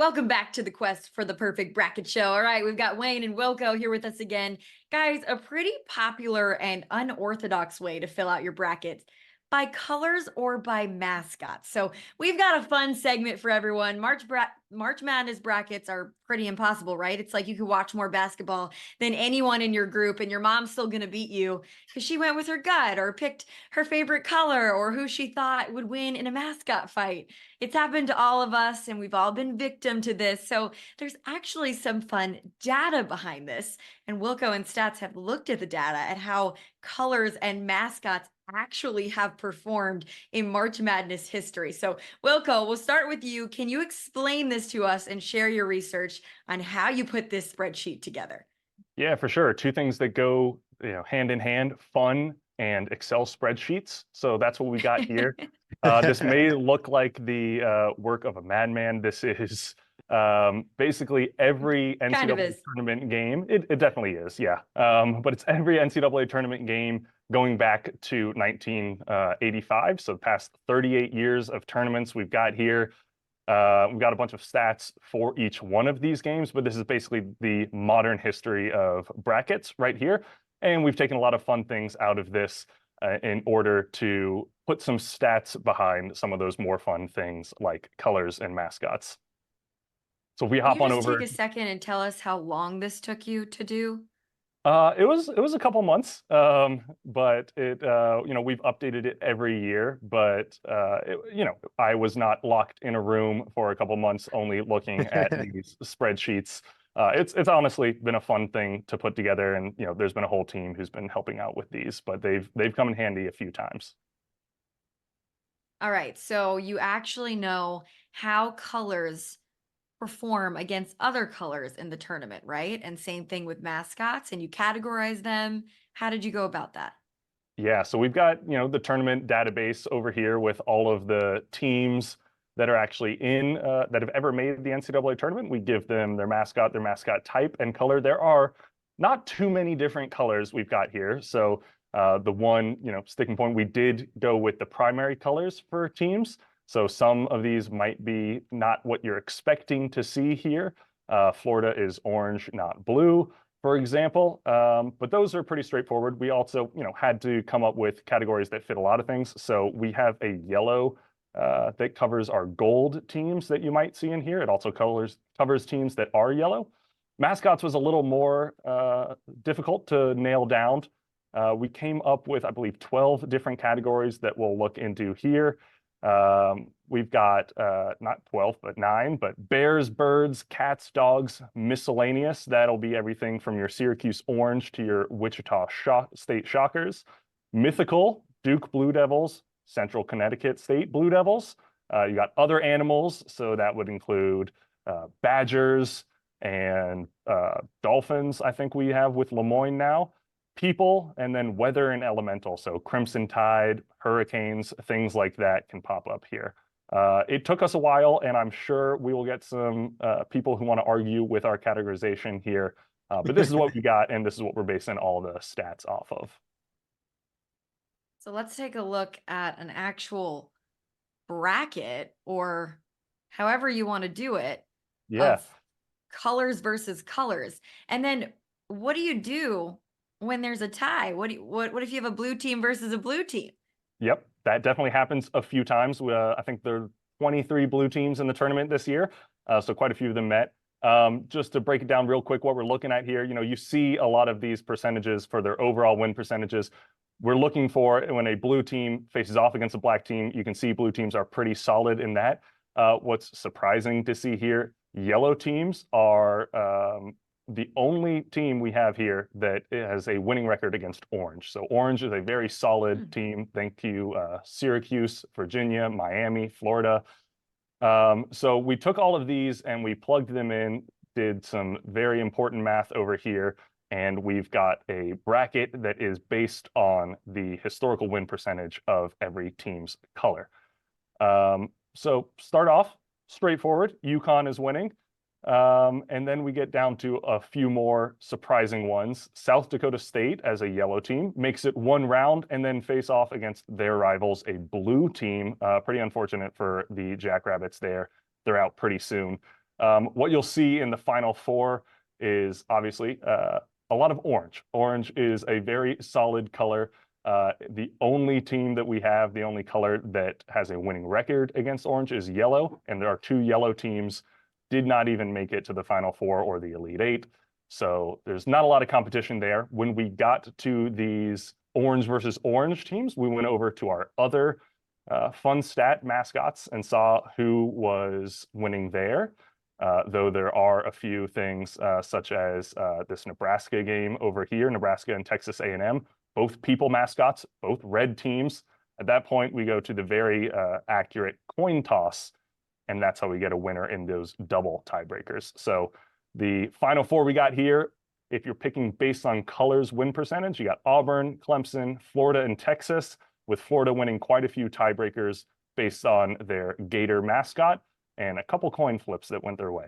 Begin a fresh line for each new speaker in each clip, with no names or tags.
Welcome back to the quest for the perfect bracket show. All right, we've got Wayne and Wilco here with us again. Guys, a pretty popular and unorthodox way to fill out your brackets by colors or by mascots. So we've got a fun segment for everyone. March Madness brackets are pretty impossible, right? It's like you could watch more basketball than anyone in your group, and your mom's still going to beat you because she went with her gut or picked her favorite color or who she thought would win in a mascot fight. It's happened to all of us, and we've all been victim to this. So there's actually some fun data behind this. And Wilco and Stats have looked at the data at how colors and mascots actually have performed in March Madness history. So Wilco, we'll start with you. Can you explain this to us and share your research on how you put this spreadsheet together?
Yeah, for sure. Two things that go, hand in hand, fun and Excel spreadsheets. So that's what we got here. This may look like the work of a madman. This is basically every NCAA tournament game. It definitely is, yeah. But it's every NCAA tournament game going back to 1985. So the past 38 years of tournaments we've got here. We've got a bunch of stats for each one of these games, but this is basically the modern history of brackets right here. And we've taken a lot of fun things out of this in order to put some stats behind some of those more fun things like colors and mascots. So if we hop on over.
Take a second and tell us how long this took you to do?
It was a couple months, but we've updated it every year. But I was not locked in a room for a couple months only looking at these spreadsheets. It's honestly been a fun thing to put together, and there's been a whole team who's been helping out with these, but they've come in handy a few times.
All right, so you actually know how colors perform against other colors in the tournament, right? And same thing with mascots, and you categorize them. How did you go about that?
Yeah, so we've got, the tournament database over here with all of the teams that are actually in, that have ever made the NCAA tournament. We give them their mascot type and color. There are not too many different colors we've got here. So the one, sticking point, we did go with the primary colors for teams. So some of these might be not what you're expecting to see here. Florida is orange, not blue, for example. But those are pretty straightforward. We also, had to come up with categories that fit a lot of things. So we have a yellow that covers our gold teams that you might see in here. It also covers teams that are yellow. Mascots was a little more difficult to nail down. We came up with, I believe, 12 different categories that we'll look into here. We've got not 12, but 9, but bears, birds, cats, dogs, miscellaneous. That'll be everything from your Syracuse Orange to your Wichita State Shockers. Mythical, Duke Blue Devils, Central Connecticut State Blue Devils. You got other animals, so that would include badgers and dolphins, I think we have with Lemoyne now. People, and then weather and elemental. So Crimson Tide, hurricanes, things like that can pop up here. It took us a while, and I'm sure we will get some people who want to argue with our categorization here. But this is what we got, and this is what we're basing all the stats off of.
So let's take a look at an actual bracket, or however you want to do it.
Yeah.
Of colors versus colors. And then what do you do when there's a tie? What if you have a blue team versus a blue team?
Yep, that definitely happens a few times. I think there are 23 blue teams in the tournament this year, so quite a few of them met. Just to break it down real quick, what we're looking at here, you see a lot of these percentages for their overall win percentages. We're looking for when a blue team faces off against a black team, you can see blue teams are pretty solid in that. What's surprising to see here, yellow teams are the only team we have here that has a winning record against orange. So orange is a very solid team. Thank you, Syracuse, Virginia, Miami, Florida. So we took all of these and we plugged them in, did some very important math over here, and we've got a bracket that is based on the historical win percentage of every team's color. So start off straightforward. UConn is winning. And then we get down to a few more surprising ones. South Dakota State, as a yellow team, makes it one round and then face off against their rivals, a blue team. Pretty unfortunate for the Jackrabbits there. They're out pretty soon. What you'll see in the Final Four is obviously a lot of orange. Orange is a very solid color. The only team that we have, the only color that has a winning record against orange is yellow, and there are 2 yellow teams did not even make it to the Final Four or the Elite Eight. So there's not a lot of competition there. When we got to these orange versus orange teams, we went over to our other fun stat mascots and saw who was winning there. Though there are a few things such as this Nebraska game over here, Nebraska and Texas A&M, both people mascots, both red teams. At that point, we go to the very accurate coin toss, and that's how we get a winner in those double tiebreakers. So the Final Four we got here, if you're picking based on colors win percentage, you got Auburn, Clemson, Florida, and Texas, with Florida winning quite a few tiebreakers based on their Gator mascot and a couple coin flips that went their way.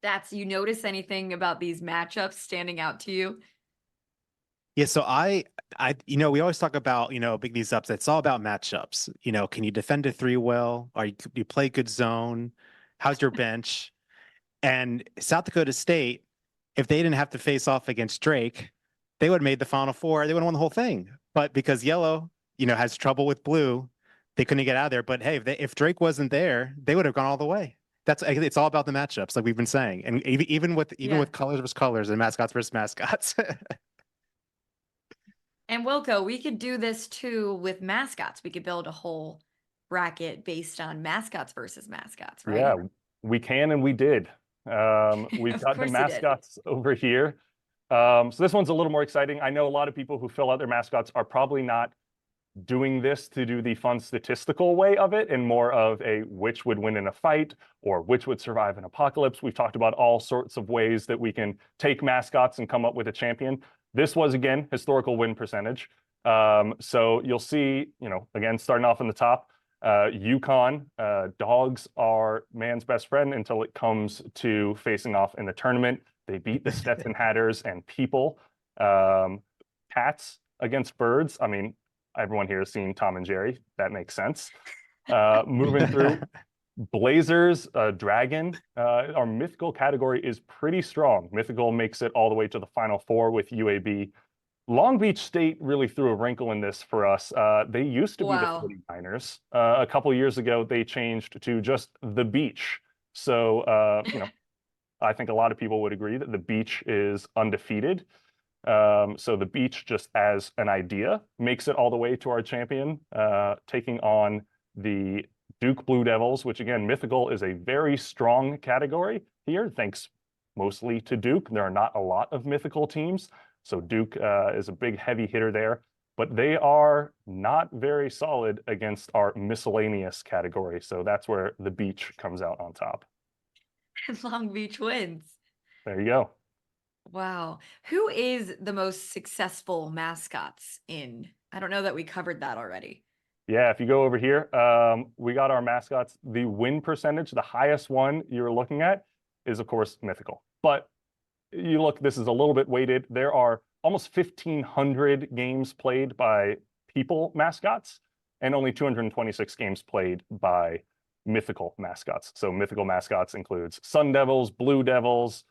Stats, you notice anything about these matchups standing out to you?
Yeah, so we always talk about, Big These Ups. It's all about matchups. Can you defend a 3 well? Or you play good zone? How's your bench? And South Dakota State, if they didn't have to face off against Drake, they would have made the Final Four. They would have won the whole thing. But because yellow, has trouble with blue, they couldn't get out of there. But hey, if Drake wasn't there, they would have gone all the way. It's all about the matchups, like we've been saying, and even with colors versus colors and mascots versus mascots.
And Wilco, we could do this too with mascots. We could build a whole bracket based on mascots versus mascots, right?
Yeah, we can, and we did. We've got the mascots over here. So this one's a little more exciting. I know a lot of people who fill out their mascots are probably not doing this to do the fun statistical way of it, and more of a which would win in a fight or which would survive an apocalypse. We've talked about all sorts of ways that we can take mascots and come up with a champion. This was, again, historical win percentage. So you'll see, again, starting off in the top, UConn, dogs are man's best friend until it comes to facing off in the tournament. They beat the Stetson Hatters and people. Cats against birds. I mean, everyone here has seen Tom and Jerry. That makes sense. Moving through, Blazers, Dragon. Our mythical category is pretty strong. Mythical makes it all the way to the Final Four with UAB. Long Beach State really threw a wrinkle in this for us. They used to be the 49ers. A couple years ago, they changed to just the Beach. So, I think a lot of people would agree that the Beach is undefeated. So the Beach, just as an idea, makes it all the way to our champion, taking on the Duke Blue Devils, which again, mythical is a very strong category here, thanks mostly to Duke. There are not a lot of mythical teams, so Duke is a big heavy hitter there, but they are not very solid against our miscellaneous category. So that's where the Beach comes out on top.
Long Beach wins.
There you go.
Wow. Who is the most successful mascots in? I don't know that we covered that already.
Yeah, if you go over here, we got our mascots. The win percentage, the highest one you're looking at is, of course, mythical. But you look, this is a little bit weighted. There are almost 1,500 games played by people mascots and only 226 games played by mythical mascots. So mythical mascots includes Sun Devils, Blue Devils,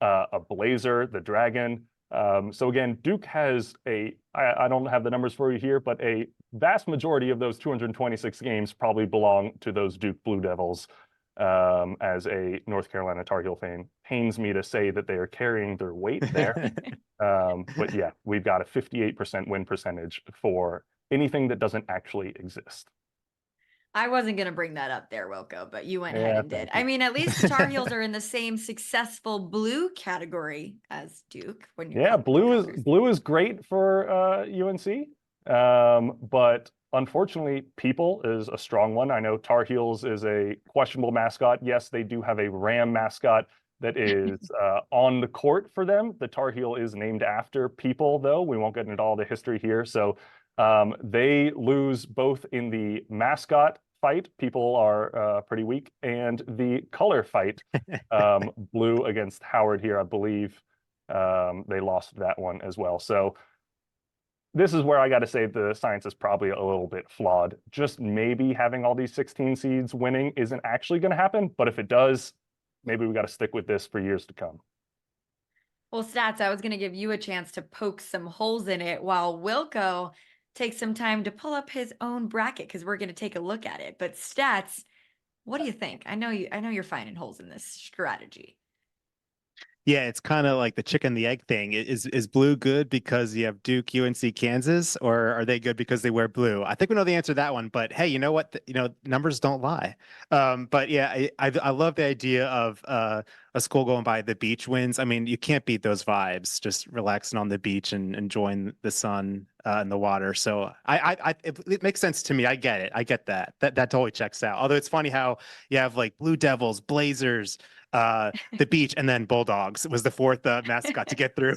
a Blazer, the Dragon. So again, Duke has I don't have the numbers for you here, but a vast majority of those 226 games probably belong to those Duke Blue Devils. As a North Carolina Tar Heel fan, pains me to say that they are carrying their weight there. But yeah, we've got a 58% win percentage for anything that doesn't actually exist.
I wasn't going to bring that up there, Wilco, but you went ahead and did. I mean, at least the Tar Heels are in the same successful blue category as Duke.
Blue is great for UNC, but unfortunately, people is a strong one. I know Tar Heels is a questionable mascot. Yes, they do have a Ram mascot that is on the court for them. The Tar Heel is named after people, though. We won't get into all the history here. So they lose both in the mascot fight. People are pretty weak, and the color fight. Blue against Howard here, I believe. They lost that one as well. So this is where I got to say the science is probably a little bit flawed. Just maybe having all these 16 seeds winning isn't actually going to happen. But if it does, maybe we got to stick with this for years to come.
Well, Stats, I was going to give you a chance to poke some holes in it while Wilco takes some time to pull up his own bracket because we're going to take a look at it. But Stats, what do you think? I know you're finding holes in this strategy.
Yeah, it's kind of like the chicken the egg thing. Is blue good because you have Duke, UNC, Kansas, or are they good because they wear blue? I think we know the answer to that one, but hey, you know what? Numbers don't lie. But yeah, I love the idea of a school going by the beach wins. I mean, you can't beat those vibes, just relaxing on the beach and enjoying the sun and the water. So it makes sense to me. I get it. I get that. That totally checks out. Although it's funny how you have like Blue Devils, Blazers, the beach, and then Bulldogs was the fourth mascot to get through.